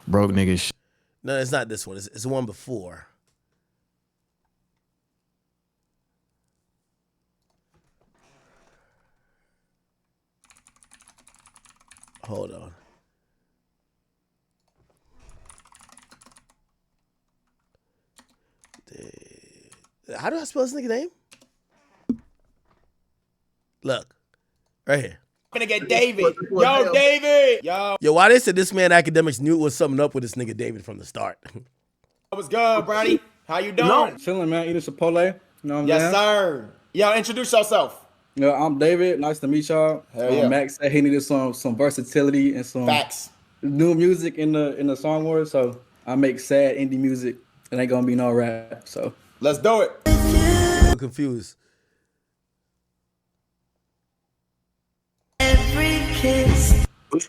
Broke niggas. No, it's not this one. It's the one before. Hold on. How do I spell this nigga name? Look, right here. Gonna get David. Yo, David. Yo, why they said this man Akademiks knew it was something up with this nigga David from the start. What's good, Brownie? How you doing? No. Chilling, man. Eating Chipotle. You know what I'm Yes, saying? sir. Yo, introduce yourself. Yeah, I'm David. Nice to meet y'all. Hell yeah. Max said he needed some versatility and some Facts. new music in the song world. So I make sad indie music. It ain't gonna be no rap. So Let's do it. I'm confused.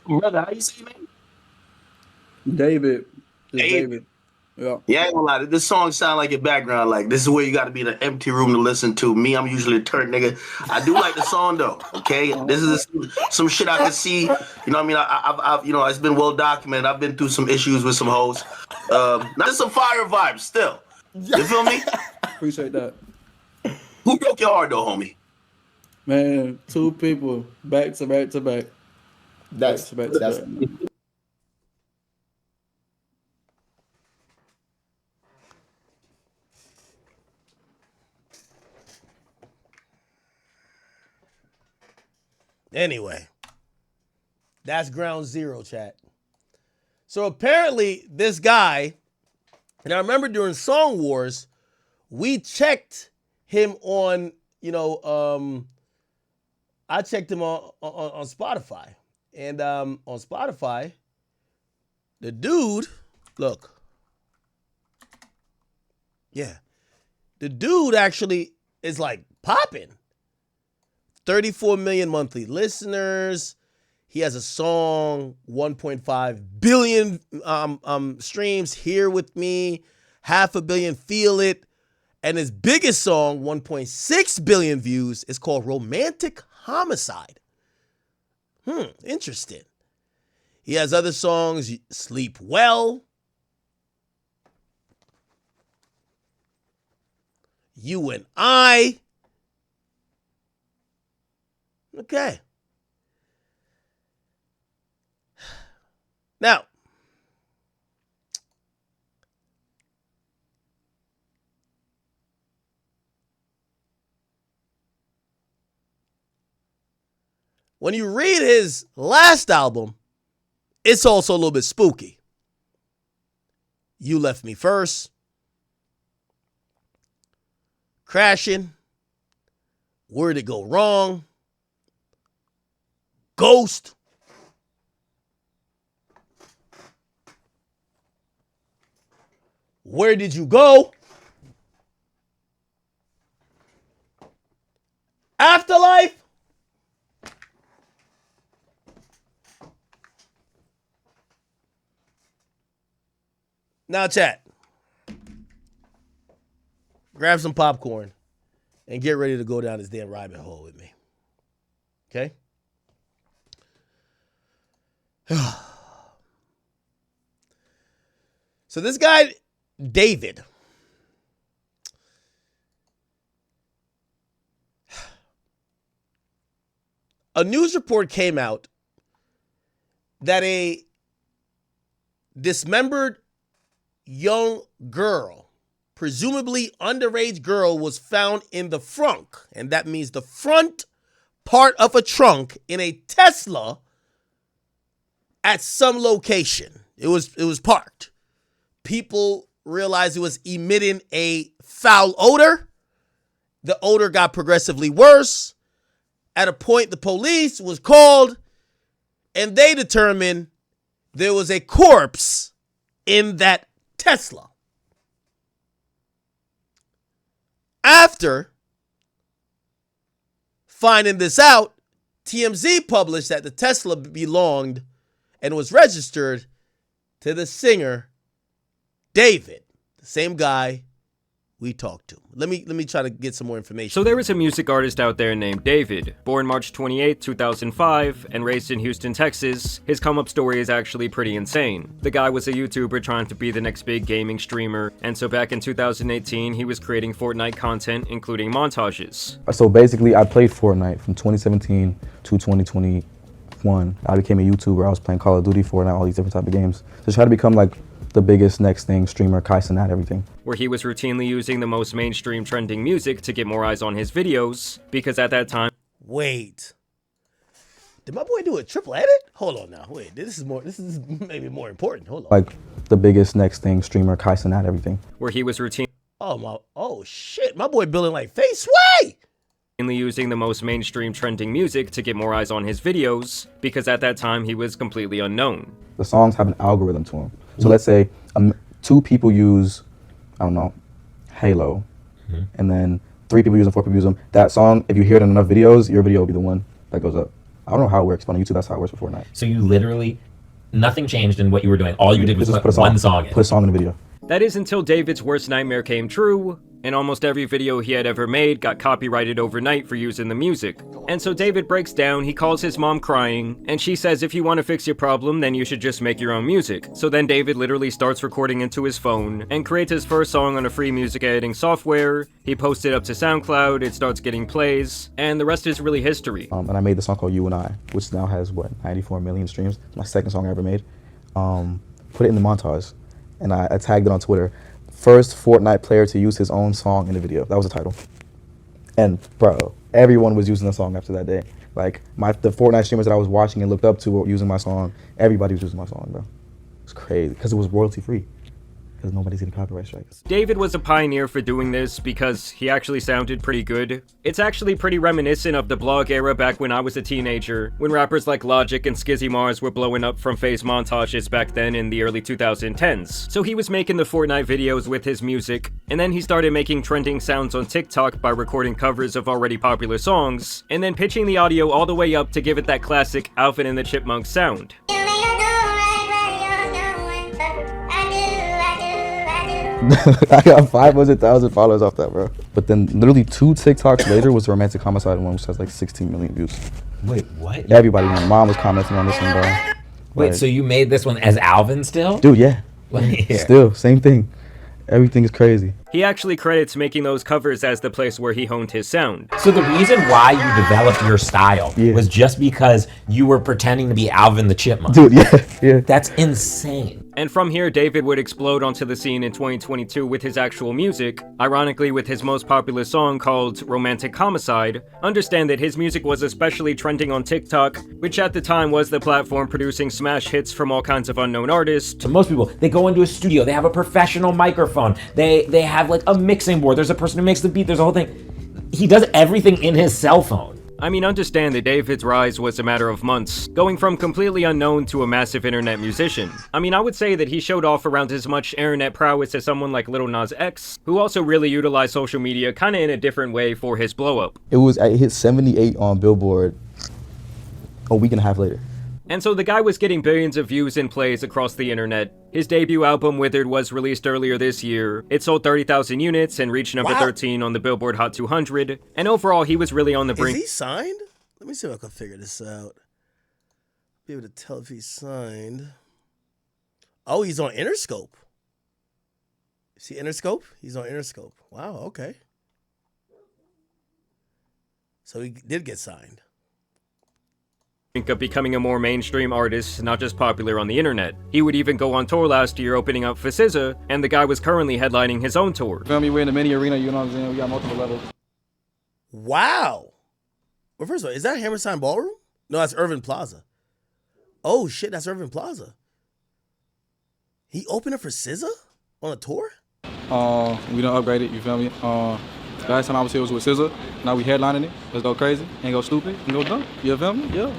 Brother, how you say your name? David. Just David. David. Yeah. Yeah, I ain't gonna lie. This song sound like your background. Like this is where you got to be in an empty room to listen to. Me, I'm usually a turd nigga. I do like the song though. Okay, this is some shit I can see. You know what I mean? I've you know, it's been well documented. I've been through some issues with some hoes. Now there's some fire vibes still. You feel me? Appreciate that. Who broke your heart though, homie? Man, two people back to back to back. That's Back to back. Anyway, that's ground zero, chat. So apparently this guy, and I remember during Song Wars, we checked him on, you know, I checked him on Spotify. And on Spotify, the dude, look. Yeah. The dude actually is like popping. 34 million monthly listeners. He has a song, 1.5 billion streams, Here With Me, 500 million, Feel It. And his biggest song, 1.6 billion views, is called Romantic Homicide. Interesting. He has other songs, Sleep Well, You and I. Okay. Now, when you read his last album, it's also a little bit spooky. You Left Me First, Crashing, Where'd It Go Wrong, Ghost, Where Did You Go, Afterlife, now chat, grab some popcorn and get ready to go down this damn rabbit hole with me. Okay? So this guy, David, a news report came out that a dismembered young girl, presumably underage girl, was found in the frunk, and that means the front part of a trunk in a Tesla at some location. It was parked. People realized it was emitting a foul odor. The odor got progressively worse. At a point, the police was called, and they determined there was a corpse in that Tesla. After finding this out, TMZ published that the Tesla belonged and was registered to the singer David, the same guy we talked to. Let me try to get some more information. So there is a music artist out there named David. Born March 28, 2005, and raised in Houston, Texas, his come-up story is actually pretty insane. The guy was a YouTuber trying to be the next big gaming streamer, and so back in 2018, he was creating Fortnite content, including montages. So basically, I played Fortnite from 2017 to 2021. I became a YouTuber. I was playing Call of Duty, Fortnite, all these different type of games. To try to become like the biggest next thing, streamer, Kaisen at everything. Where he was routinely using the most mainstream trending music to get more eyes on his videos, because at that time... Wait. Did my boy do a triple edit? Hold on now. Wait, this is maybe more important. Hold on. Like the biggest next thing, streamer, Kaisen at everything. Where he was routinely... Oh shit, my boy building like face way! using the most mainstream trending music to get more eyes on his videos, because at that time he was completely unknown. The songs have an algorithm to them. So let's say 2 people use, I don't know, Halo, and then 3 people use them, 4 people use them. That song, if you hear it in enough videos, your video will be the one that goes up. I don't know how it works, but on YouTube, that's how it works for Fortnite. So you literally, nothing changed in what you were doing. All you did was put one song in. Put a song in the video. That is until David's worst nightmare came true, and almost every video he had ever made got copyrighted overnight for using the music. And so David breaks down, he calls his mom crying, and she says if you want to fix your problem, then you should just make your own music. So then David literally starts recording into his phone, and creates his first song on a free music editing software. He posts it up to SoundCloud, it starts getting plays, and the rest is really history. And I made the song called You and I, which now has, 94 million streams. My second song I ever made. Put it in the montage, and I tagged it on Twitter. First Fortnite player to use his own song in the video. That was the title. And bro, everyone was using the song after that day. Like the Fortnite streamers that I was watching and looked up to were using my song. Everybody was using my song, bro. It's crazy because it was royalty free. Because nobody's getting copyright strikes. David was a pioneer for doing this because he actually sounded pretty good. It's actually pretty reminiscent of the blog era back when I was a teenager, when rappers like Logic and Skizzy Mars were blowing up from phase montages back then in the early 2010s. So he was making the Fortnite videos with his music, and then he started making trending sounds on TikTok by recording covers of already popular songs, and then pitching the audio all the way up to give it that classic Alvin and the Chipmunks sound. I got 500,000 followers off that, bro. But then literally 2 TikToks later was the romantic homicide one, which has like 16 million views. Wait, what? Everybody, my mom was commenting on this one, bro. Wait, Like, so you made this one as Alvin still? dude, yeah. Yeah. Still, same thing. Everything is crazy. He actually credits making those covers as the place where he honed his sound. So the reason why you developed your style was just because you were pretending to be Alvin the Chipmunk. Dude, yeah. That's insane. And from here, David would explode onto the scene in 2022 with his actual music, ironically with his most popular song called Romantic Homicide. Understand that his music was especially trending on TikTok, which at the time was the platform producing smash hits from all kinds of unknown artists. So most people, they go into a studio, they have a professional microphone, they have like a mixing board, there's a person who makes the beat, there's a whole thing. He does everything in his cell phone. I mean, understand that David's rise was a matter of months, going from completely unknown to a massive internet musician. I mean, I would say that he showed off around as much internet prowess as someone like Lil Nas X, who also really utilized social media kinda in a different way for his blow-up. It hit 78 on Billboard a week and a half later. And so the guy was getting billions of views and plays across the internet. His debut album, Withered, was released earlier this year. It sold 30,000 units and reached number 13 on the Billboard Hot 200. And overall, he was really on the brink. Is he signed? Let me see if I can figure this out. Be able to tell if he's signed. Oh, he's on Interscope. See Interscope? He's on Interscope. Wow, okay. So he did get signed. Of becoming a more mainstream artist, not just popular on the internet. He would even go on tour last year opening up for SZA, and the guy was currently headlining his own tour. Feel me? We're in the mini arena, you know what I'm saying? We got multiple levels. Wow. Well, first of all, is that Hammerstein Ballroom? No, that's Irving Plaza. Oh shit, that's Irving Plaza. He opened up for SZA on a tour? We done upgraded, you feel me? Last time I was here was with SZA. Now we headlining it. Let's go crazy, ain't go stupid, and go dumb. You feel me? Yeah.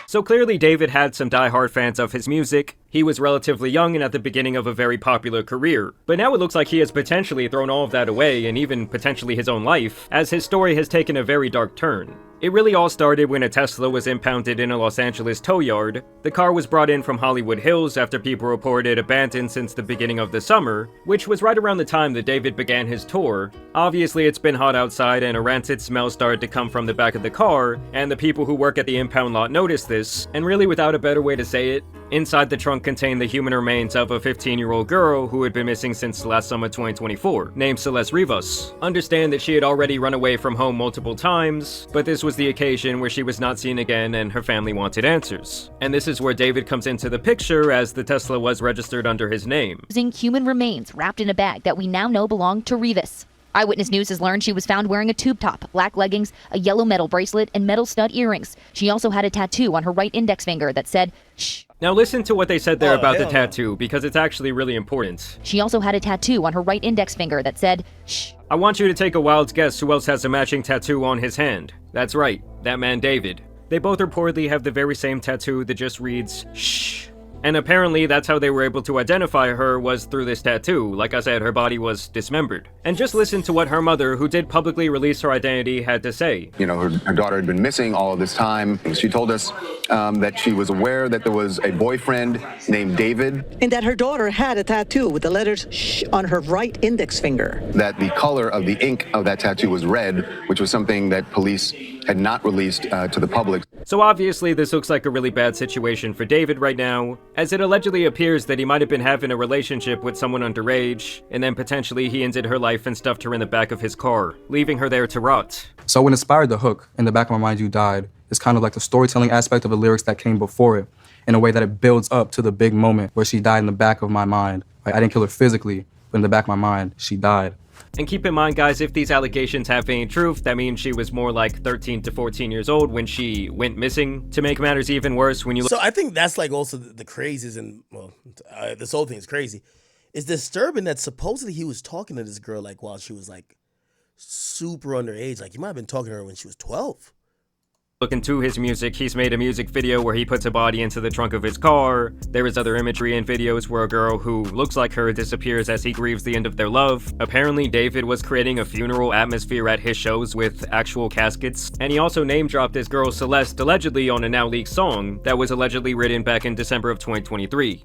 So clearly David had some die-hard fans of his music. He was relatively young and at the beginning of a very popular career. But now it looks like he has potentially thrown all of that away, and even potentially his own life, as his story has taken a very dark turn. It really all started when a Tesla was impounded in a Los Angeles tow yard. The car was brought in from Hollywood Hills after people reported abandoned since the beginning of the summer, which was right around the time that David began his tour. Obviously, it's been hot outside and a rancid smell started to come from the back of the car, and the people who work at the impound lot noticed this, and really without a better way to say it, inside the trunk contained the human remains of a 15-year-old girl who had been missing since last summer 2024, named Celeste Rivas. Understand that she had already run away from home multiple times, but this was the occasion where she was not seen again and her family wanted answers. And this is where David comes into the picture, as the Tesla was registered under his name. Using human remains wrapped in a bag that we now know belonged to Rivas. Eyewitness News has learned she was found wearing a tube top, black leggings, a yellow metal bracelet, and metal stud earrings. She also had a tattoo on her right index finger that said, "Shh." Now listen to what they said there about the tattoo, because it's actually really important. She also had a tattoo on her right index finger that said, "Shh." I want you to take a wild guess who else has a matching tattoo on his hand. That's right, that man David. They both reportedly have the very same tattoo that just reads, "Shh." And apparently that's how they were able to identify her, was through this tattoo. Like I said, her body was dismembered. And just listen to what her mother, who did publicly release her identity, had to say. You know, her daughter had been missing all of this time. She told us that she was aware that there was a boyfriend named David. And that her daughter had a tattoo with the letters "shh" on her right index finger. That the color of the ink of that tattoo was red, which was something that police had not released to the public. So obviously this looks like a really bad situation for David right now, as it allegedly appears that he might have been having a relationship with someone underage, and then potentially he ended her life and stuffed her in the back of his car, leaving her there to rot. So what inspired the hook, "In the Back of My Mind You Died," is kind of like the storytelling aspect of the lyrics that came before it, in a way that it builds up to the big moment where she died in the back of my mind. Like, I didn't kill her physically, but in the back of my mind, she died. And keep in mind, guys, if these allegations have any truth, that means she was more like 13 to 14 years old when she went missing. To make matters even worse, when you look— So I think that's like also the craziest, and well, this whole thing is crazy. It's disturbing that supposedly he was talking to this girl like while she was like super underage. Like he might have been talking to her when she was 12. Look into his music, he's made a music video where he puts a body into the trunk of his car. There is other imagery and videos where a girl who looks like her disappears as he grieves the end of their love. Apparently, David was creating a funeral atmosphere at his shows with actual caskets. And he also name-dropped this girl Celeste allegedly on a now-leaked song that was allegedly written back in December of 2023.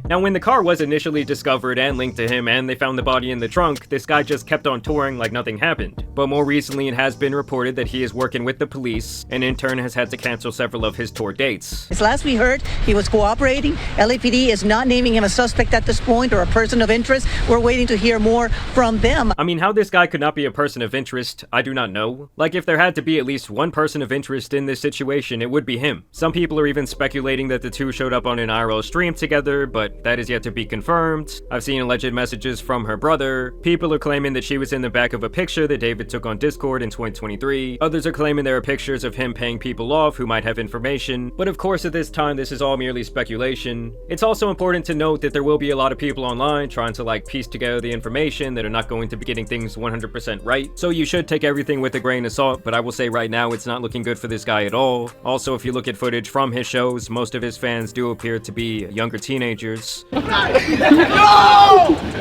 Now, when the car was initially discovered and linked to him and they found the body in the trunk, this guy just kept on touring like nothing happened. But more recently, it has been reported that he is working with the police and in turn has had to cancel several of his tour dates. As last we heard, he was cooperating. LAPD is not naming him a suspect at this point or a person of interest. We're waiting to hear more from them. I mean, how this guy could not be a person of interest, I do not know. Like, if there had to be at least one person of interest in this situation, it would be him. Some people are even speculating that the two showed up on an IRL stream together, but that is yet to be confirmed. I've seen alleged messages from her brother. People are claiming that she was in the back of a picture that David took on Discord in 2023. Others are claiming there are pictures of him paying people off who might have information. But of course, at this time, this is all merely speculation. It's also important to note that there will be a lot of people online trying to like piece together the information that are not going to be getting things 100% right. So you should take everything with a grain of salt, but I will say right now, it's not looking good for this guy at all. Also, if you look at footage from his shows, most of his fans do appear to be younger teenagers. No!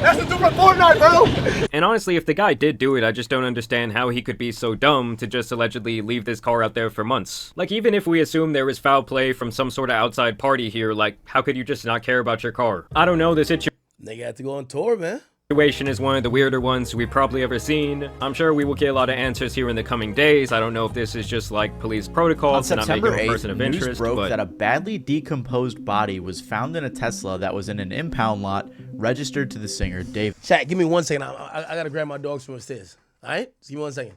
That's the super Fortnite, bro! And honestly, if the guy did do it, I just don't understand how he could be so dumb to just allegedly leave this car out there for months. Like, even if we assume there was foul play from some sort of outside party here, like, how could you just not care about your car? I don't know, the Nigga had to go on tour, man. situation is one of the weirder ones we've probably ever seen. I'm sure we will get a lot of answers here in the coming days. I don't know if this is just like police protocol to not make him a person of interest, news broke but that a badly decomposed body was found in a Tesla that was in an impound lot registered to the singer David. Chat, give me 1 second. I gotta grab my dogs from upstairs. All right, just give me 1 second.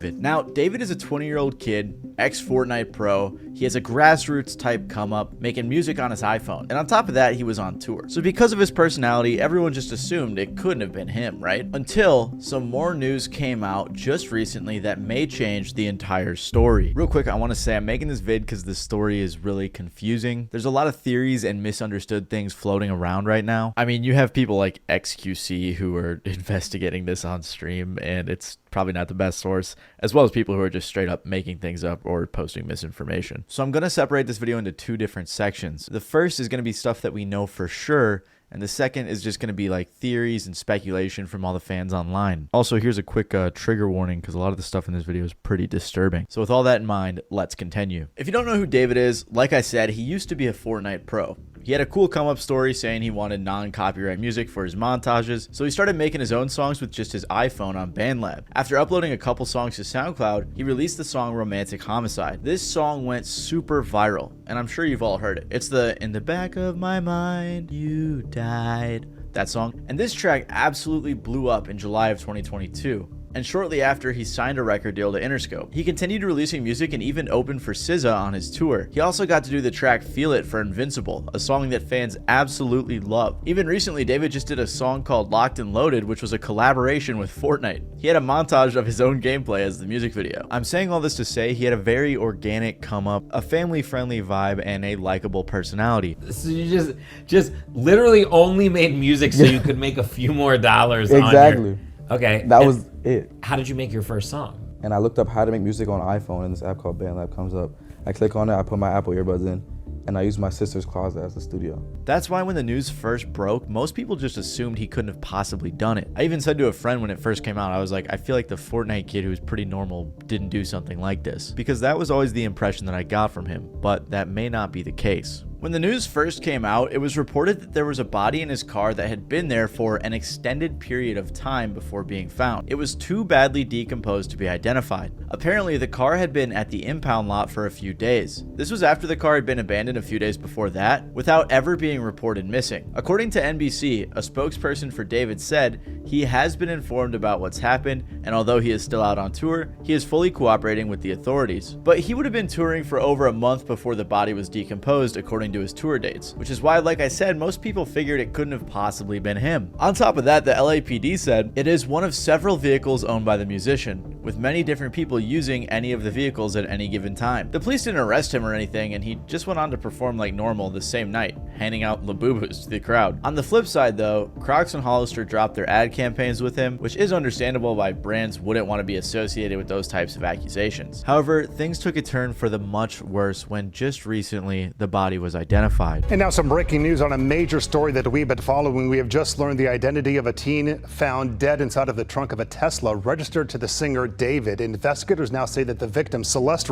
Now, David is a 20-year-old kid, ex-Fortnite pro. He has a grassroots type come up, making music on his iPhone. And on top of that, he was on tour. So because of his personality, everyone just assumed it couldn't have been him, right? Until some more news came out just recently that may change the entire story. Real quick, I want to say I'm making this vid because the story is really confusing. There's a lot of theories and misunderstood things floating around right now. I mean, you have people like XQC who are investigating this on stream, and it's probably not the best source, as well as people who are just straight up making things up or posting misinformation. So I'm going to separate this video into two different sections. The first is going to be stuff that we know for sure, and the second is just going to be like theories and speculation from all the fans online. Also, here's a quick trigger warning because a lot of the stuff in this video is pretty disturbing. So with all that in mind, let's continue. If you don't know who David is, like I said, he used to be a Fortnite pro. He had a cool come-up story saying he wanted non-copyright music for his montages, so he started making his own songs with just his iPhone on BandLab. After uploading a couple songs to SoundCloud, he released the song Romantic Homicide. This song went super viral, and I'm sure you've all heard it. It's the "In the Back of My Mind, You Died," that song. And this track absolutely blew up in July of 2022. And shortly after, he signed a record deal to Interscope. He continued releasing music and even opened for SZA on his tour. He also got to do the track Feel It for Invincible, a song that fans absolutely love. Even recently, David just did a song called Locked and Loaded, which was a collaboration with Fortnite. He had a montage of his own gameplay as the music video. I'm saying all this to say he had a very organic come up, a family-friendly vibe, and a likable personality. So you just literally only made music so you could make a few more dollars Exactly. on your... Okay. That was it. How did you make your first song? And I looked up how to make music on iPhone, and this app called BandLab comes up. I click on it, I put my Apple earbuds in, and I use my sister's closet as the studio. That's why when the news first broke, most people just assumed he couldn't have possibly done it. I even said to a friend when it first came out, I was like, I feel like the Fortnite kid who was pretty normal didn't do something like this. Because that was always the impression that I got from him, but that may not be the case. When the news first came out, it was reported that there was a body in his car that had been there for an extended period of time before being found. It was too badly decomposed to be identified. Apparently, the car had been at the impound lot for a few days. This was after the car had been abandoned a few days before that, without ever being reported missing. According to NBC, a spokesperson for David said he has been informed about what's happened, and although he is still out on tour, he is fully cooperating with the authorities. But he would have been touring for over a month before the body was decomposed, according to his tour dates, which is why, like I said, most people figured it couldn't have possibly been him. On top of that, the LAPD said it is one of several vehicles owned by the musician, with many different people using any of the vehicles at any given time. The police didn't arrest him or anything, and he just went on to perform like normal the same night, handing out Labubus to the crowd. On the flip side though, Crocs and Hollister dropped their ad campaigns with him, which is understandable why brands wouldn't want to be associated with those types of accusations. However, things took a turn for the much worse when just recently the body was identified. And now some breaking news on a major story that we've been following. We have just learned the identity of a teen found dead inside of the trunk of a Tesla registered to the singer David. Investigators now say that the victim, Celeste,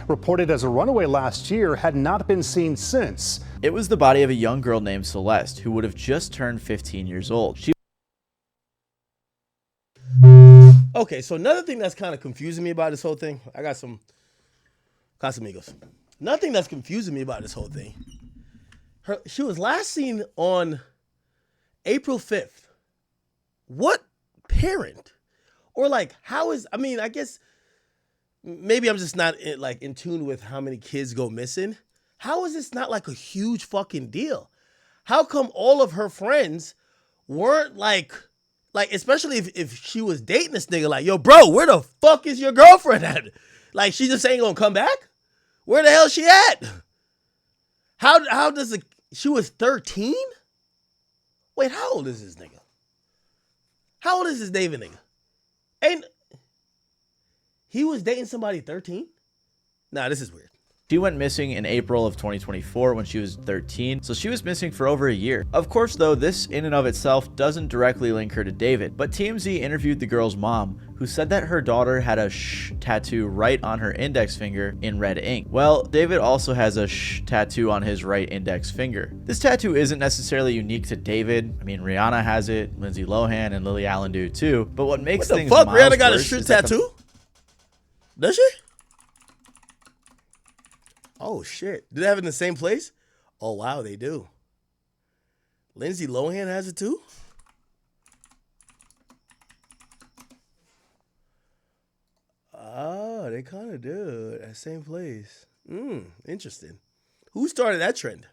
reported as a runaway last year, had not been seen since. It was the body of a young girl named Celeste, who would have just turned 15 years old. Okay, so another thing that's kind of confusing me about this whole thing, I got some Casamigos. Nothing that's confusing me about this whole thing. She was last seen on April 5th. What parent? Or like, how is, I mean, I guess maybe I'm just not in tune with how many kids go missing. How is this not like a huge fucking deal? How come all of her friends weren't like especially if she was dating this nigga, like, yo, bro, where the fuck is your girlfriend at? Like, she just ain't gonna come back? Where the hell she at? How does she was 13? Wait, how old is this nigga? How old is this David nigga? And he was dating somebody 13? Nah, this is weird. She went missing in April of 2024 when she was 13, so she was missing for over a year. Of course, though, this in and of itself doesn't directly link her to David, but TMZ interviewed the girl's mom, who said that her daughter had a "sh" tattoo right on her index finger in red ink. Well, David also has a "sh" tattoo on his right index finger. This tattoo isn't necessarily unique to David. I mean, Rihanna has it, Lindsay Lohan and Lily Allen do too, but what makes things What the fuck? miles Rihanna got a worse "sh" is that tattoo? Does she? Oh, shit. Do they have it in the same place? Oh, wow, they do. Lindsay Lohan has it too? Oh, they kind of do. At the same place. Interesting. Who started that trend?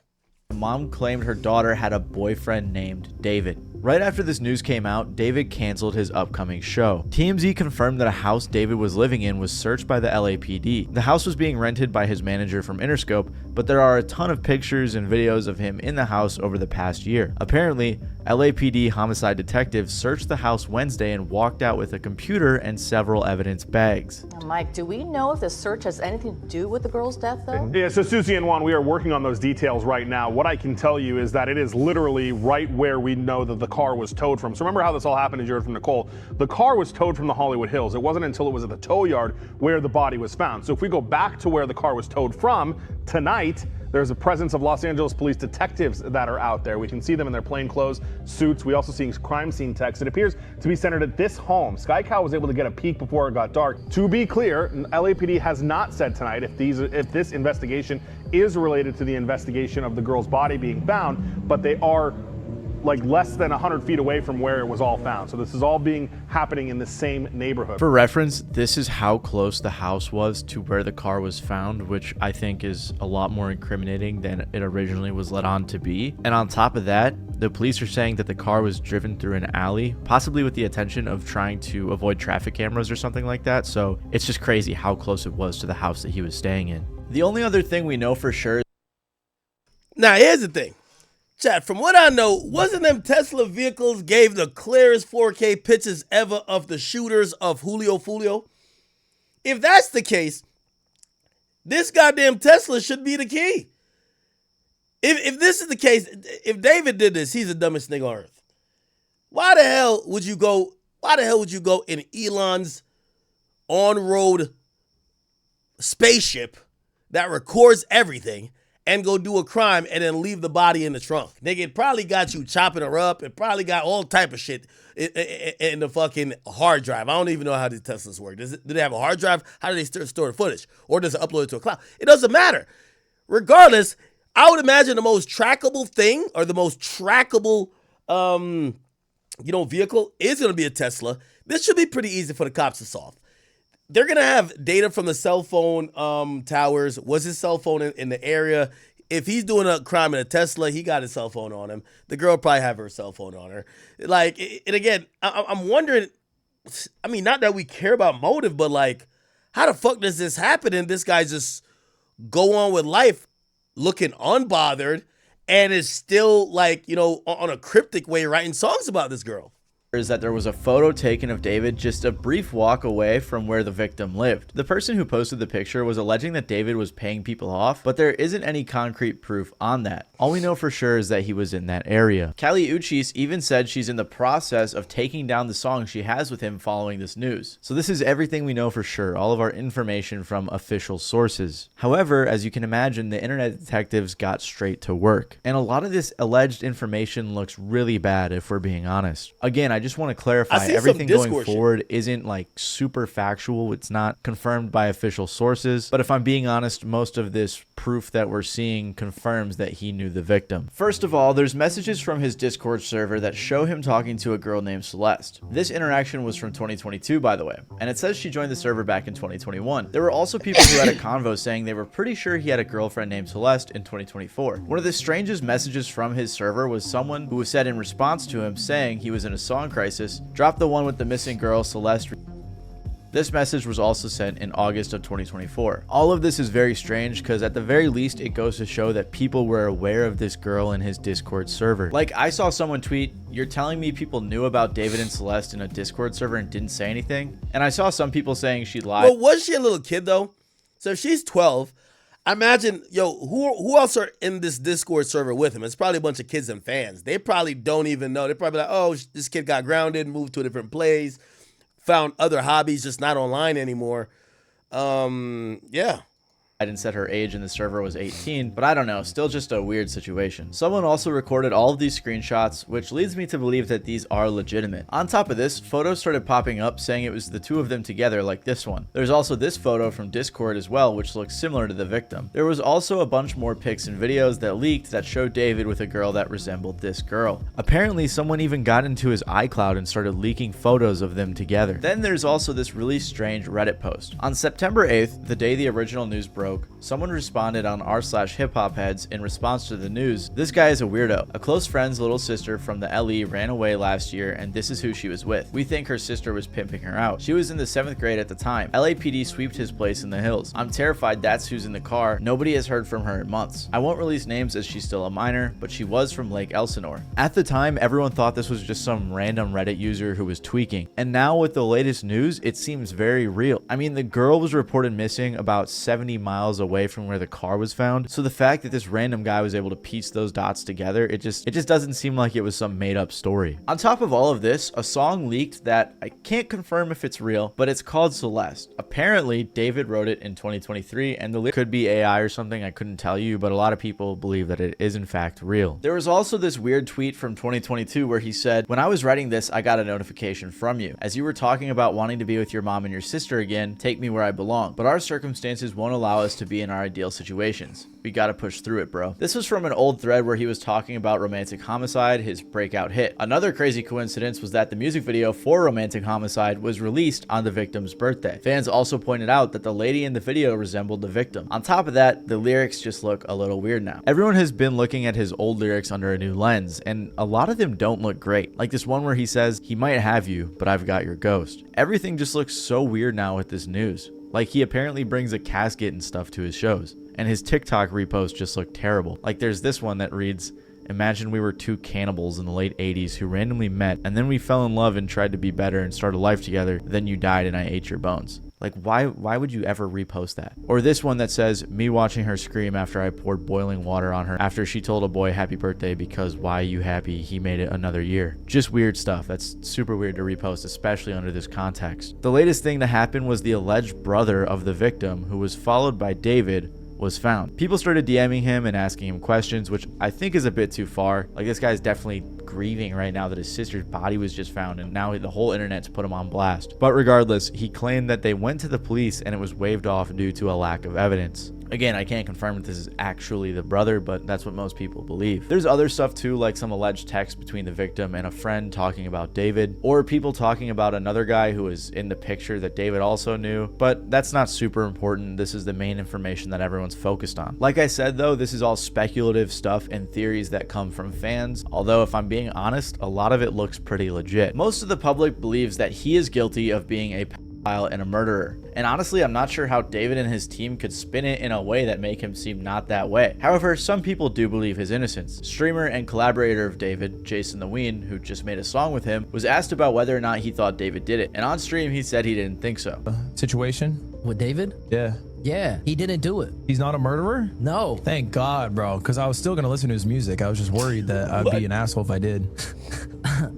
Mom claimed her daughter had a boyfriend named David. Right after this news came out, David canceled his upcoming show. TMZ confirmed that a house David was living in was searched by the LAPD. The house was being rented by his manager from Interscope, but there are a ton of pictures and videos of him in the house over the past year. Apparently, LAPD homicide detectives searched the house Wednesday and walked out with a computer and several evidence bags. Now, Mike, do we know if the search has anything to do with the girl's death, though? Yeah, so Susie and Juan, we are working on those details right now. What I can tell you is that it is literally right where we know that the car was towed from. So remember how this all happened, as you heard from Nicole. The car was towed from the Hollywood Hills. It wasn't until it was at the tow yard where the body was found. So if we go back to where the car was towed from, tonight, there's a presence of Los Angeles police detectives that are out there. We can see them in their plainclothes suits. We also see crime scene techs. It appears to be centered at this home. Sky Cow was able to get a peek before it got dark. To be clear, LAPD has not said tonight if this investigation is related to the investigation of the girl's body being found, but they are like less than 100 feet away from where it was all found. So this is all happening in the same neighborhood. For reference, this is how close the house was to where the car was found, which I think is a lot more incriminating than it originally was led on to be. And on top of that, the police are saying that the car was driven through an alley, possibly with the intention of trying to avoid traffic cameras or something like that. So it's just crazy how close it was to the house that he was staying in. The only other thing we know for sure. Now, here's the thing. Chat, from what I know, wasn't them Tesla vehicles gave the clearest 4K pictures ever of the shooters of Julio Fulio? If that's the case, this goddamn Tesla should be the key. If this is the case, if David did this, he's the dumbest nigga on earth. Why the hell would you go in Elon's on-road spaceship that records everything and go do a crime and then leave the body in the trunk? Nigga, it probably got you chopping her up. It probably got all type of shit in the fucking hard drive. I don't even know how these Teslas work. Do they have a hard drive? How do they store the footage? Or does it upload it to a cloud? It doesn't matter. Regardless, I would imagine the most trackable thing or the most trackable vehicle is going to be a Tesla. This should be pretty easy for the cops to solve. They're going to have data from the cell phone towers. Was his cell phone in the area? If he's doing a crime in a Tesla, he got his cell phone on him. The girl probably have her cell phone on her. Like, and again, I'm wondering, I mean, not that we care about motive, but like, how the fuck does this happen and this guy just go on with life looking unbothered and is still like, on a cryptic way writing songs about this girl? Is that there was a photo taken of David just a brief walk away from where the victim lived. The person who posted the picture was alleging that David was paying people off, but there isn't any concrete proof on that. All we know for sure is that he was in that area. Kali Uchis even said she's in the process of taking down the song she has with him following this news. So this is everything we know for sure, all of our information from official sources. However, as you can imagine, the internet detectives got straight to work. And a lot of this alleged information looks really bad if we're being honest. Again, I just want to clarify, everything going forward isn't like super factual. It's not confirmed by official sources. But if I'm being honest, most of this proof that we're seeing confirms that he knew the victim. First of all, there's messages from his Discord server that show him talking to a girl named Celeste. This interaction was from 2022, by the way, and it says she joined the server back in 2021. There were also people who had a convo saying they were pretty sure he had a girlfriend named Celeste in 2024. One of the strangest messages from his server was someone who said in response to him saying he was in a song crisis, drop the one with the missing girl, Celeste. This message was also sent in August of 2024. All of this is very strange because at the very least, it goes to show that people were aware of this girl in his Discord server. Like, I saw someone tweet, "You're telling me people knew about David and Celeste in a Discord server and didn't say anything?" And I saw some people saying she lied. Well, was she a little kid though? So if she's 12, I imagine, who else are in this Discord server with him? It's probably a bunch of kids and fans. They probably don't even know. They're probably like, oh, this kid got grounded, moved to a different place, found other hobbies, just not online anymore. Yeah. And said her age in the server was 18, but I don't know, still just a weird situation. Someone also recorded all of these screenshots, which leads me to believe that these are legitimate. On top of this, photos started popping up saying it was the two of them together, like this one. There's also this photo from Discord as well, which looks similar to the victim. There was also a bunch more pics and videos that leaked that showed David with a girl that resembled this girl. Apparently, someone even got into his iCloud and started leaking photos of them together. Then there's also this really strange Reddit post. On September 8th, the day the original news broke, joke, someone responded on r/hiphopheads in response to the news, "This guy is a weirdo. A close friend's little sister from the LE ran away last year and this is who she was with. We think her sister was pimping her out. She was in the 7th grade at the time. LAPD sweeped his place in the hills. I'm terrified that's who's in the car. Nobody has heard from her in months. I won't release names as she's still a minor, but she was from Lake Elsinore." At the time, everyone thought this was just some random Reddit user who was tweaking. And now with the latest news, it seems very real. I mean, the girl was reported missing about 70 miles away from where the car was found. So the fact that this random guy was able to piece those dots together, it just doesn't seem like it was some made up story. On top of all of this, a song leaked that I can't confirm if it's real, but it's called Celeste. Apparently, David wrote it in 2023, and the lyric could be AI or something, I couldn't tell you, but a lot of people believe that it is in fact real. There was also this weird tweet from 2022 where he said, "When I was writing this, I got a notification from you. As you were talking about wanting to be with your mom and your sister again, take me where I belong. But our circumstances won't allow us to be in our ideal situations. We gotta push through it, bro." This was from an old thread where he was talking about Romantic Homicide, his breakout hit. Another crazy coincidence was that the music video for Romantic Homicide was released on the victim's birthday. Fans also pointed out that the lady in the video resembled the victim. On top of that, the lyrics just look a little weird now. Everyone has been looking at his old lyrics under a new lens, and a lot of them don't look great. Like this one where he says, "He might have you, but I've got your ghost." Everything just looks so weird now with this news. Like he apparently brings a casket and stuff to his shows. And his TikTok reposts just look terrible. Like there's this one that reads, "Imagine we were two cannibals in the late 80s who randomly met and then we fell in love and tried to be better and start a life together. Then you died and I ate your bones." Like why would you ever repost that? Or this one that says, "Me watching her scream after I poured boiling water on her after she told a boy happy birthday because why you happy, he made it another year." Just weird stuff. That's super weird to repost, especially under this context. The latest thing to happen was the alleged brother of the victim, who was followed by David, was found. People started DMing him and asking him questions, which I think is a bit too far. Like this guy's definitely grieving right now that his sister's body was just found and now the whole internet's put him on blast. But regardless, he claimed that they went to the police and it was waved off due to a lack of evidence. Again, I can't confirm if this is actually the brother, but that's what most people believe. There's other stuff too, like some alleged text between the victim and a friend talking about David, or people talking about another guy who was in the picture that David also knew, but that's not super important. This is the main information that everyone's focused on. Like I said though, this is all speculative stuff and theories that come from fans, although if I'm being honest, a lot of it looks pretty legit. Most of the public believes that he is guilty of being a pedophile and a murderer. And honestly, I'm not sure how David and his team could spin it in a way that make him seem not that way. However, some people do believe his innocence. Streamer and collaborator of David, Jason the Ween, who just made a song with him, was asked about whether or not he thought David did it. And on stream, he said he didn't think so. Situation? With David? Yeah. Yeah, he didn't do it. He's not a murderer? No. Thank God, bro, because I was still going to listen to his music. I was just worried that I'd be an asshole if I did.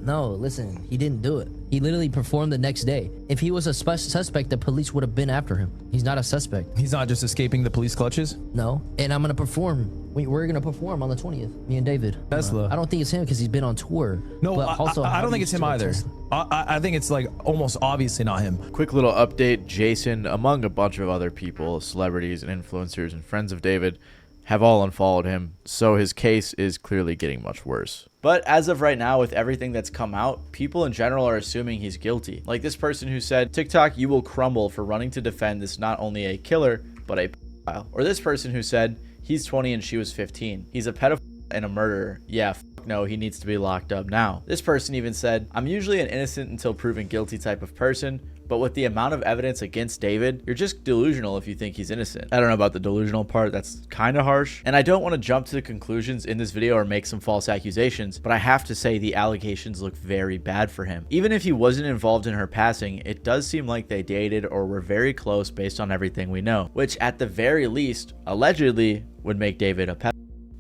No, listen, he didn't do it. He literally performed the next day. If he was a suspect, the police would have been after him. He's not a suspect. He's not just escaping the police clutches? No, and I'm going to perform. We're going to perform on the 20th, me and David. Tesla. I don't think it's him because he's been on tour. No, but also, I don't think it's him either. I think it's like almost obviously not him. Quick little update, Jason, among a bunch of other people, celebrities and influencers and friends of David, have all unfollowed him, so his case is clearly getting much worse. But as of right now, with everything that's come out, people in general are assuming he's guilty. Like this person who said, "TikTok, you will crumble for running to defend this not only a killer, but a pedophile." Or this person who said, "He's 20 and she was 15. He's a pedophile and a murderer. Yeah, no, he needs to be locked up now." This person even said, "I'm usually an innocent until proven guilty type of person, but with the amount of evidence against David, you're just delusional if you think he's innocent." I don't know about the delusional part, that's kind of harsh. And I don't want to jump to the conclusions in this video or make some false accusations, but I have to say the allegations look very bad for him. Even if he wasn't involved in her passing, it does seem like they dated or were very close based on everything we know, which at the very least, allegedly, would make David a pedophile.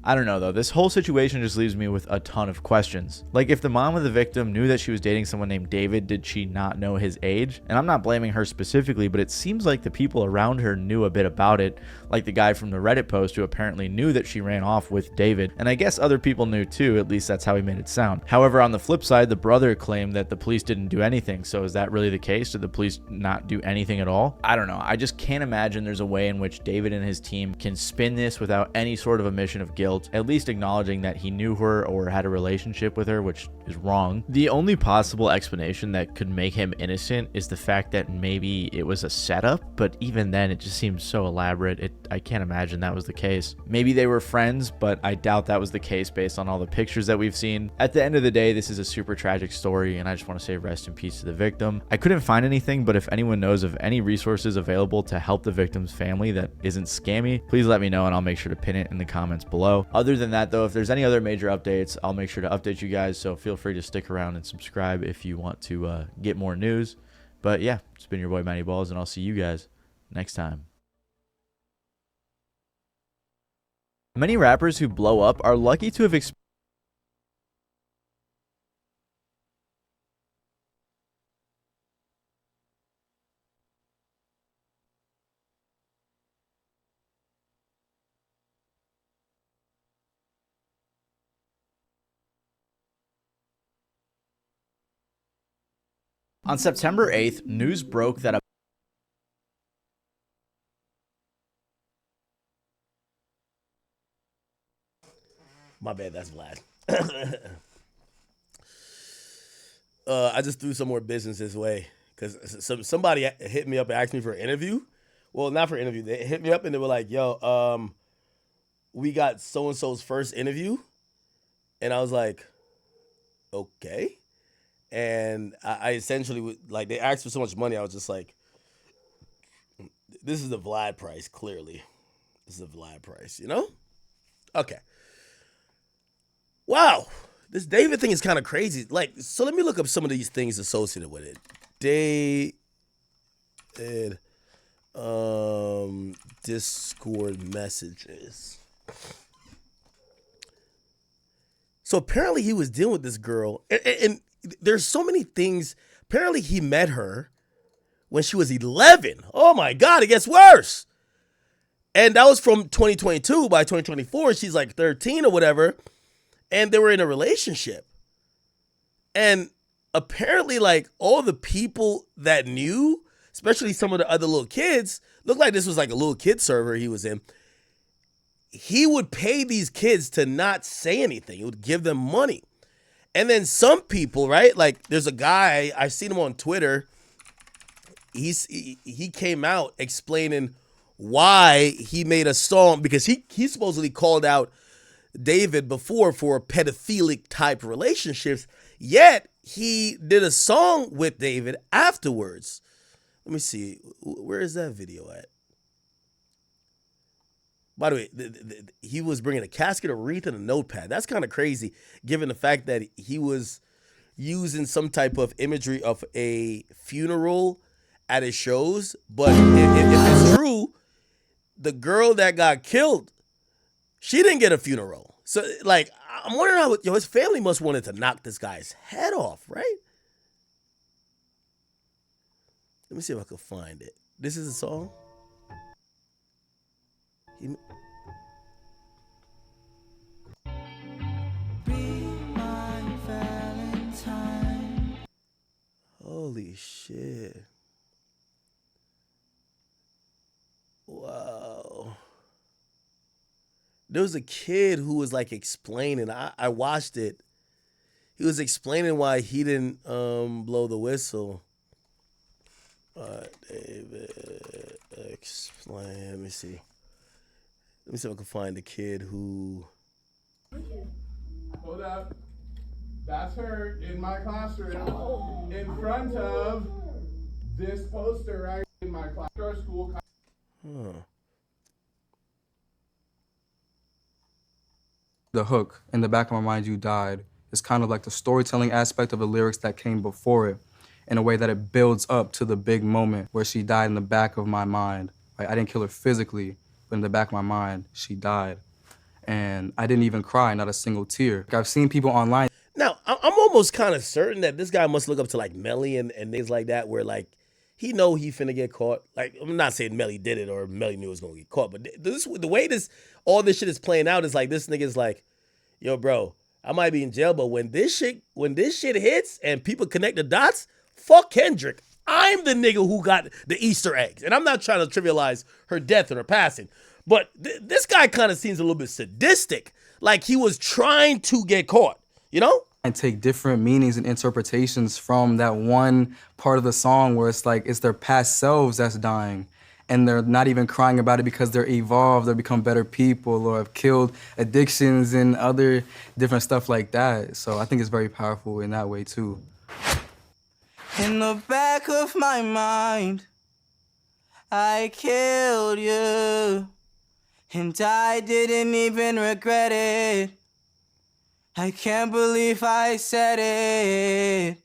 I don't know though, this whole situation just leaves me with a ton of questions. Like if the mom of the victim knew that she was dating someone named David, did she not know his age? And I'm not blaming her specifically, but it seems like the people around her knew a bit about it, like the guy from the Reddit post who apparently knew that she ran off with David, and I guess other people knew too, at least that's how he made it sound. However, on the flip side, the brother claimed that the police didn't do anything, so is that really the case? Did the police not do anything at all? I don't know, I just can't imagine there's a way in which David and his team can spin this without any sort of admission of guilt guilt, at least acknowledging that he knew her or had a relationship with her, which is wrong. The only possible explanation that could make him innocent is the fact that maybe it was a setup, but even then it just seems so elaborate. I can't imagine that was the case. Maybe they were friends, but I doubt that was the case based on all the pictures that we've seen. At the end of the day, this is a super tragic story, and I just want to say rest in peace to the victim. I couldn't find anything, but if anyone knows of any resources available to help the victim's family that isn't scammy, please let me know and I'll make sure to pin it in the comments below. Other than that though, if there's any other major updates, I'll make sure to update you guys, so feel free to stick around and subscribe if you want to get more news. But yeah, it's been your boy Matty Balls, and I'll see you guys next time. Many rappers who blow up are lucky to have experienced On September 8th, news broke that a My bad, that's Vlad. I just threw some more business this way because somebody hit me up and asked me for an interview. Well, not for an interview. They hit me up and they were like, yo, we got so-and-so's first interview. And I was like, okay. And I essentially, like, they asked for so much money. I was just like, this is the Vlad price, clearly. This is the Vlad price, you know? Okay. Wow. This David thing is kind of crazy. Like, so let me look up some of these things associated with it. David, Discord messages. So apparently he was dealing with this girl, and there's so many things. Apparently he met her when she was 11. Oh my God, it gets worse. And that was from 2022. By 2024, she's like 13 or whatever. And they were in a relationship. And apparently, like, all the people that knew, especially some of the other little kids, looked like this was like a little kid server he was in. He would pay these kids to not say anything. He would give them money. And then some people, right? Like, there's a guy, I've seen him on Twitter. He came out explaining why he made a song, because he supposedly called out David before for pedophilic type relationships, yet he did a song with David afterwards. Let me see. Where is that video at? By the way, he was bringing a casket, a wreath, and a notepad. That's kind of crazy, given the fact that he was using some type of imagery of a funeral at his shows. But if it's true, the girl that got killed, she didn't get a funeral. So, like, I'm wondering how his family must wanted to knock this guy's head off, right? Let me see if I can find it. This is a song. Holy shit. Wow. There was a kid who was like explaining. I watched it. He was explaining why he didn't blow the whistle. David, explain. Let me see. Let me see if I can find the kid who. Hold up. That's her in my classroom in front of this poster right in my class. Our school. Huh. The hook, in the back of my mind, you died, is kind of like the storytelling aspect of the lyrics that came before it, in a way that it builds up to the big moment where she died in the back of my mind. Like, I didn't kill her physically, but in the back of my mind, she died. And I didn't even cry, not a single tear. Like, I've seen people online. Now, I'm almost kind of certain that this guy must look up to like Melly and things like that, where like he know he finna get caught. Like, I'm not saying Melly did it or Melly knew it was gonna get caught, but the way all this shit is playing out is like this nigga's like, yo, bro, I might be in jail, but when this shit hits and people connect the dots, fuck Kendrick. I'm the nigga who got the Easter eggs. And I'm not trying to trivialize her death or her passing, but this guy kind of seems a little bit sadistic. like he was trying to get caught, you know? And take different meanings and interpretations from that one part of the song where it's like it's their past selves that's dying. And they're not even crying about it because they're evolved or become better people or have killed addictions and other different stuff like that. So I think it's very powerful in that way too. In the back of my mind, I killed you, and I didn't even regret it. I can't believe I said it,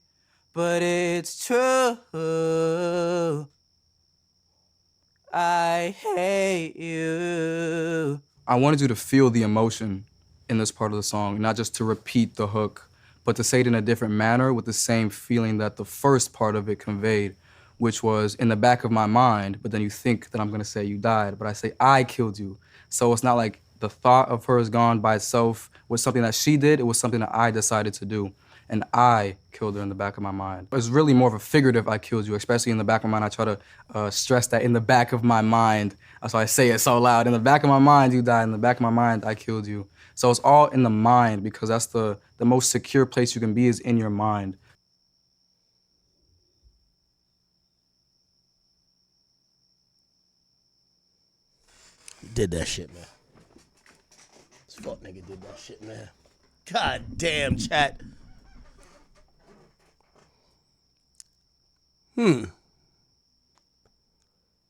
but it's true. I hate you. I wanted you to feel the emotion in this part of the song, not just to repeat the hook, but to say it in a different manner with the same feeling that the first part of it conveyed, which was in the back of my mind, but then you think that I'm gonna say you died, but I say I killed you. So it's not like the thought of her is gone by itself was something that she did, it was something that I decided to do. And I killed her in the back of my mind. It's really more of a figurative I killed you, especially in the back of my mind. I try to stress that in the back of my mind. That's why I say it so loud. In the back of my mind, you died. In the back of my mind, I killed you. So it's all in the mind because that's the most secure place you can be is in your mind. He did that shit, man. This fuck nigga did that shit, man. God damn, chat.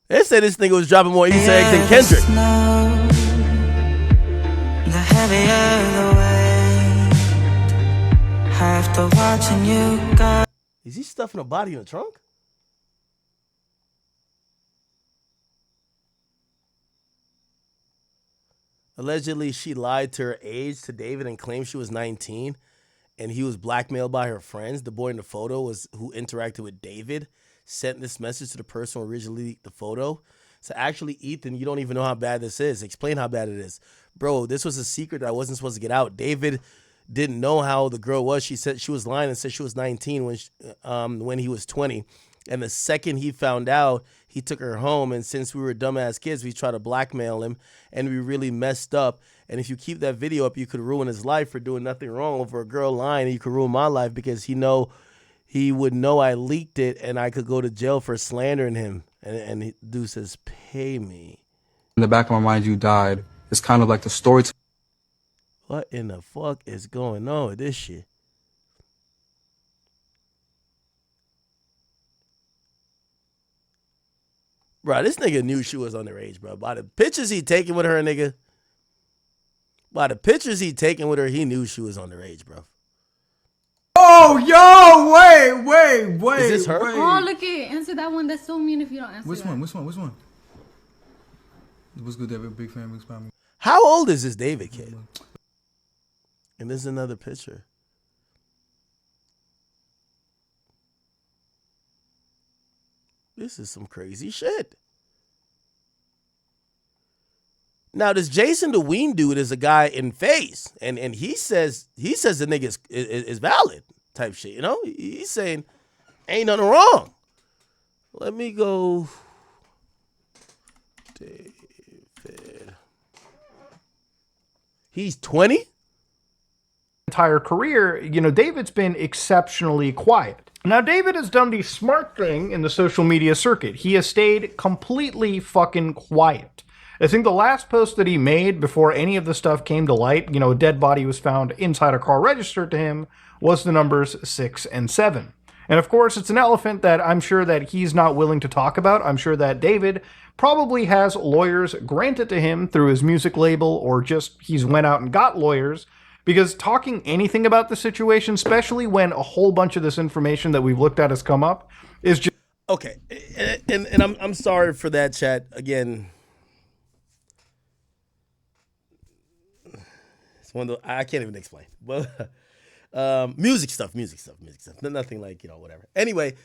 They said this nigga was dropping more Easter eggs than Kendrick. The heavier the weight, after watching you go. Is he stuffing a body in the trunk? Allegedly, she lied to her age to David and claimed she was 19, and he was blackmailed by her friends. The boy in the photo was who interacted with David, sent this message to the person who originally leaked the photo. So actually, Ethan, you don't even know how bad this is. Explain how bad it is. Bro, this was a secret that wasn't supposed to get out. David didn't know how the girl was. She said she was lying and said she was 19 when he was 20. And the second he found out, he took her home. And since we were dumbass kids, we tried to blackmail him. And we really messed up. And if you keep that video up, you could ruin his life for doing nothing wrong. Over a girl lying, you could ruin my life because he would know I leaked it and I could go to jail for slandering him. And dude says, pay me. In the back of my mind, you died. It's kind of like the story. What in the fuck is going on with this shit? Bro, this nigga knew she was underage, bro. By the pictures he taking with her, nigga. By the pictures he taking with her, he knew she was underage, bro. Oh, yo, wait. Is this her? Wait. Oh, look it. Answer that one. That's so mean if you don't answer Which that. one? What's good, David? Big fan, big family. How old is this David kid? And this is another picture. This is some crazy shit. Now, this Jason the Ween dude is a guy in face, and he says the nigga is valid type shit. You know, he's saying ain't nothing wrong. Let me go. David. He's 20. Entire career, David's been exceptionally quiet. Now, David has done the smart thing in the social media circuit. He has stayed completely fucking quiet. I think the last post that he made before any of the stuff came to light, a dead body was found inside a car registered to him, was the numbers 6 and 7. And of course, it's an elephant that I'm sure that he's not willing to talk about. I'm sure that David probably has lawyers granted to him through his music label, or just he's went out and got lawyers, because talking anything about the situation, especially when a whole bunch of this information that we've looked at has come up, is just... Okay, and I'm sorry for that, chat. Again, it's one of the, I can't even explain. But music stuff. Nothing like, whatever. Anyway,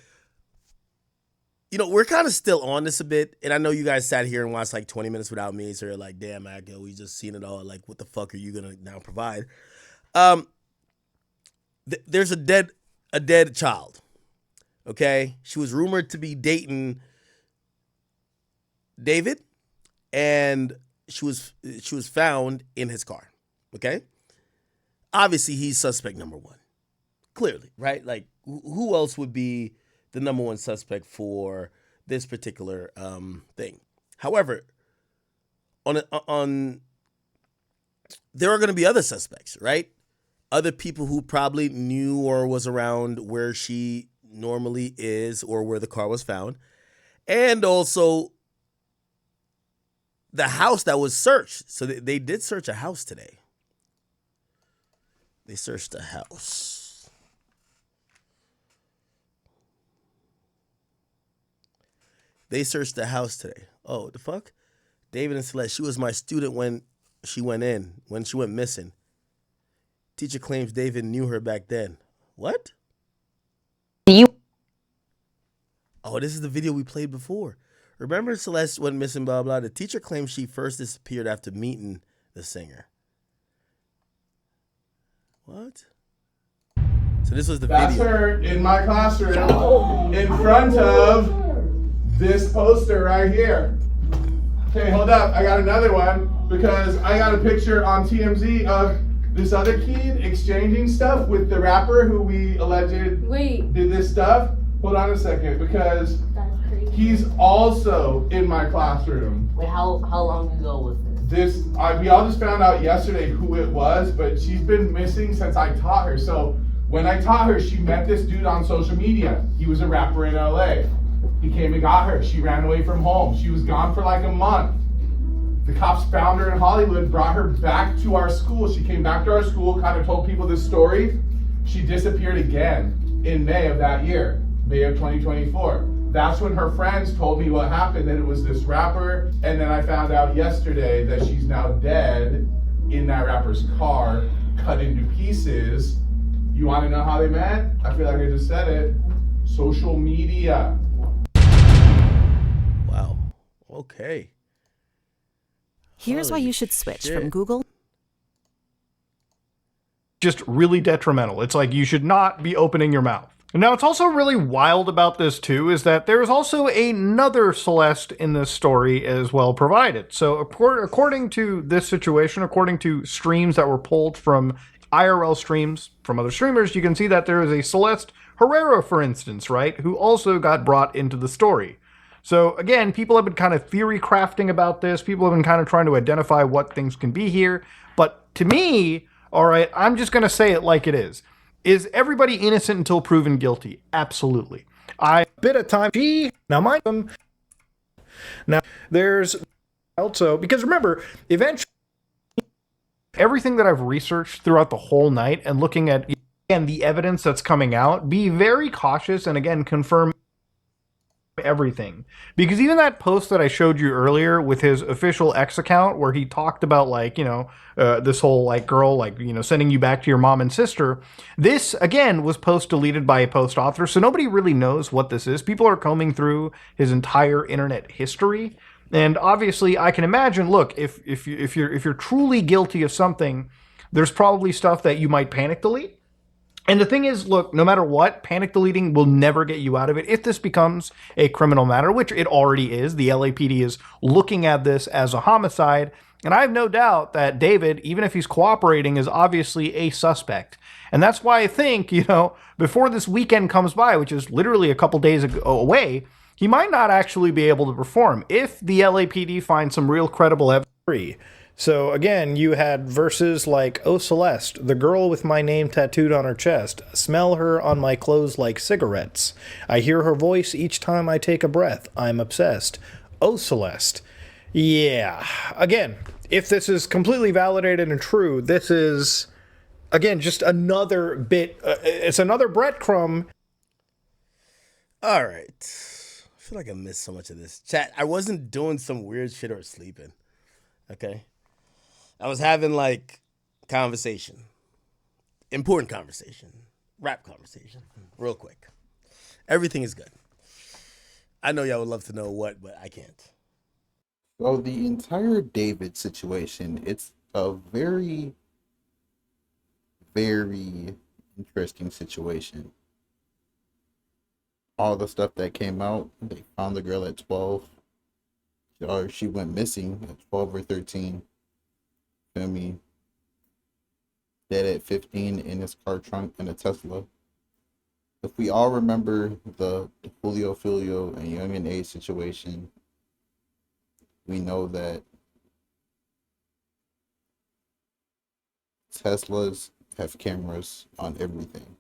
we're kind of still on this a bit, and I know you guys sat here and watched like 20 minutes without me, so you're like, damn, Akio, we just seen it all. Like, what the fuck are you gonna now provide? There's a dead child. Okay, she was rumored to be dating David, and she was found in his car. Okay, obviously he's suspect number one. Clearly, right? Like, who else would be the number one suspect for this particular thing? However, on there are going to be other suspects, right? Other people who probably knew or was around where she normally is or where the car was found. And also the house that was searched. So they did search a house today. They searched a house. They searched the house today. Oh, the fuck? David and Celeste, she was my student when she went missing. Teacher claims David knew her back then. What? Oh, this is the video we played before. Remember Celeste went missing, blah, blah. The teacher claims she first disappeared after meeting the singer. What? So this was the That's video. her in my classroom in front of this poster right here. Okay, hold up. I got another one because I got a picture on TMZ of this other kid exchanging stuff with the rapper who we alleged did this stuff. Hold on a second, because he's also in my classroom. Wait, how long ago was this? We all just found out yesterday who it was, but she's been missing since I taught her. So when I taught her, she met this dude on social media. He was a rapper in LA. He came and got her. She ran away from home. She was gone for like a month. The cops found her in Hollywood, brought her back to our school. She came back to our school, kind of told people this story. She disappeared again in May of that year, May of 2024. That's when her friends told me what happened, that it was this rapper. And then I found out yesterday that she's now dead in that rapper's car, cut into pieces. You want to know how they met? I feel like I just said it. Social media. Wow. Okay. Here's why you should switch from Google. Just really detrimental. It's like you should not be opening your mouth. Now, it's also really wild about this, too, is that there's also another Celeste in this story as well provided. So according to this situation, according to streams that were pulled from IRL streams from other streamers, you can see that there is a Celeste Herrera, for instance, right, who also got brought into the story. So again, people have been kind of theory crafting about this. People have been kind of trying to identify what things can be here. But to me, all right, I'm just going to say it like it is. Is everybody innocent until proven guilty? Absolutely. I bit of time. Now mind them. Now there's also, because remember, eventually everything that I've researched throughout the whole night and looking at again the evidence that's coming out, be very cautious and again confirm everything, because even that post that I showed you earlier with his official X account where he talked about like, you know, this whole like girl, like, you know, sending you back to your mom and sister, this again was post deleted by a post author, so nobody really knows what this is. People are combing through his entire internet history, and obviously I can imagine, look, if you're truly guilty of something, there's probably stuff that you might panic delete. And the thing is, look, no matter what, panic deleting will never get you out of it. If this becomes a criminal matter, which it already is, the LAPD is looking at this as a homicide. And I have no doubt that David, even if he's cooperating, is obviously a suspect. And that's why I think, you know, before this weekend comes by, which is literally a couple days away, he might not actually be able to perform if the LAPD finds some real credible evidence. So again, you had verses like, "Oh Celeste, the girl with my name tattooed on her chest, smell her on my clothes like cigarettes. I hear her voice each time I take a breath. I'm obsessed. Oh Celeste." Yeah, again, if this is completely validated and true, this is, again, just another bit, it's another breadcrumb. All right. I feel like I missed so much of this. Chat, I wasn't doing some weird shit or sleeping. Okay? I was having like conversation, important conversation, rap conversation, real quick. Everything is good. I know y'all would love to know what, but I can't. So the entire David situation, it's a very, very interesting situation. All the stuff that came out, they found the girl at 12. Or she went missing at 12 or 13. Feel me? dead at 15 in his car trunk in a Tesla. If we all remember the Julio Filio and Young and A situation, we know that Teslas have cameras on everything.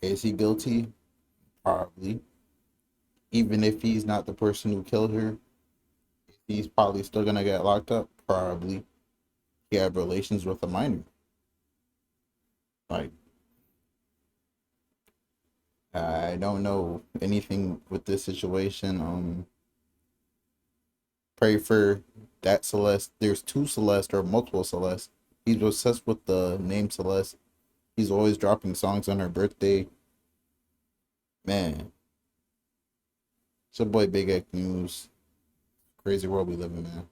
Is he guilty? Probably. Even if he's not the person who killed her, he's probably still gonna get locked up. Probably. He had relations with a minor. Like, I don't know anything with this situation. Pray for that Celeste. There's two Celeste or multiple Celeste. He's obsessed with the name Celeste. He's always dropping songs on her birthday. Man. It's your boy Big X News. Crazy world we live in, man.